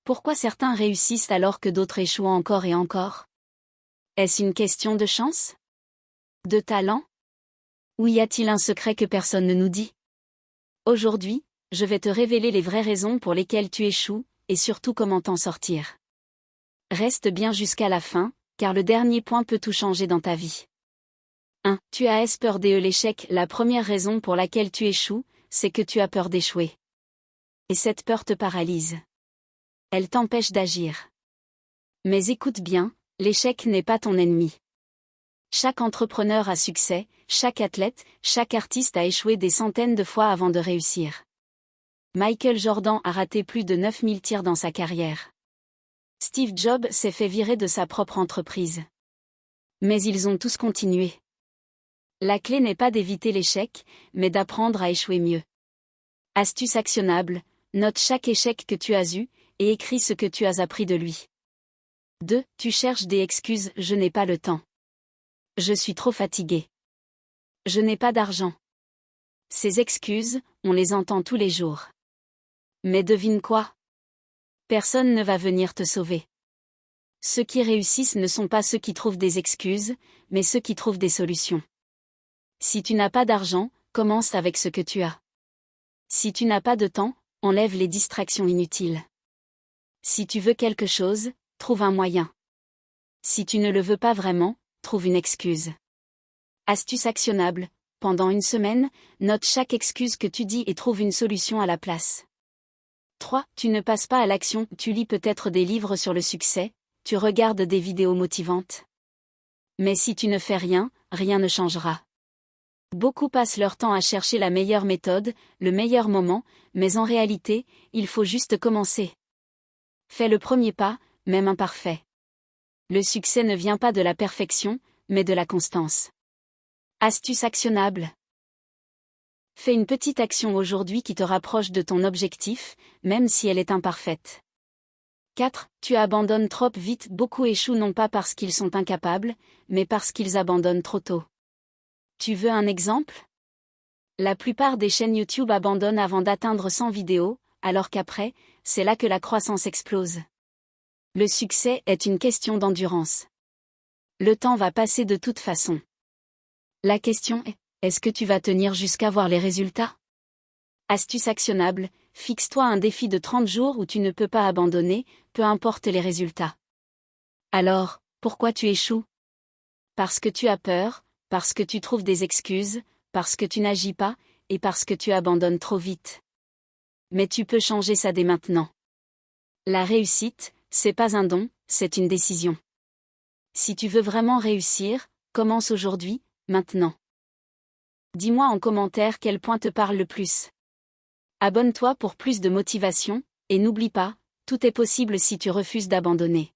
Pourquoi certains réussissent alors que d'autres échouent encore et encore? Est-ce une question de chance? De talent? Ou y a-t-il un secret que personne ne nous dit? Aujourd'hui, je vais te révéler les vraies raisons pour lesquelles tu échoues, et surtout comment t'en sortir. Reste bien jusqu'à la fin, car le dernier point peut tout changer dans ta vie. 1. Tu as peur de l'échec. La première raison pour laquelle tu échoues, c'est que tu as peur d'échouer. Et cette peur te paralyse. Elle t'empêche d'agir. Mais écoute bien, l'échec n'est pas ton ennemi. Chaque entrepreneur à succès, chaque athlète, chaque artiste a échoué des centaines de fois avant de réussir. Michael Jordan a raté plus de 9000 tirs dans sa carrière. Steve Jobs s'est fait virer de sa propre entreprise. Mais ils ont tous continué. La clé n'est pas d'éviter l'échec, mais d'apprendre à échouer mieux. Astuce actionnable, note chaque échec que tu as eu, et écris ce que tu as appris de lui. 2. Tu cherches des excuses. Je n'ai pas le temps. Je suis trop fatigué. Je n'ai pas d'argent. Ces excuses, on les entend tous les jours. Mais devine quoi? Personne ne va venir te sauver. Ceux qui réussissent ne sont pas ceux qui trouvent des excuses, mais ceux qui trouvent des solutions. Si tu n'as pas d'argent, commence avec ce que tu as. Si tu n'as pas de temps, enlève les distractions inutiles. Si tu veux quelque chose, trouve un moyen. Si tu ne le veux pas vraiment, trouve une excuse. Astuce actionnable, pendant une semaine, note chaque excuse que tu dis et trouve une solution à la place. 3. Tu ne passes pas à l'action. Tu lis peut-être des livres sur le succès, tu regardes des vidéos motivantes. Mais si tu ne fais rien, rien ne changera. Beaucoup passent leur temps à chercher la meilleure méthode, le meilleur moment, mais en réalité, il faut juste commencer. Fais le premier pas, même imparfait. Le succès ne vient pas de la perfection, mais de la constance. Astuce actionnable. Fais une petite action aujourd'hui qui te rapproche de ton objectif, même si elle est imparfaite. 4. Tu abandonnes trop vite. Beaucoup échouent non pas parce qu'ils sont incapables, mais parce qu'ils abandonnent trop tôt. Tu veux un exemple? La plupart des chaînes YouTube abandonnent avant d'atteindre 100 vidéos, alors qu'après, c'est là que la croissance explose. Le succès est une question d'endurance. Le temps va passer de toute façon. La question est, est-ce que tu vas tenir jusqu'à voir les résultats? Astuce actionnable, fixe-toi un défi de 30 jours où tu ne peux pas abandonner, peu importe les résultats. Alors, pourquoi tu échoues? Parce que tu as peur, parce que tu trouves des excuses, parce que tu n'agis pas, et parce que tu abandonnes trop vite. Mais tu peux changer ça dès maintenant. La réussite, c'est pas un don, c'est une décision. Si tu veux vraiment réussir, commence aujourd'hui, maintenant. Dis-moi en commentaire quel point te parle le plus. Abonne-toi pour plus de motivation, et n'oublie pas, tout est possible si tu refuses d'abandonner.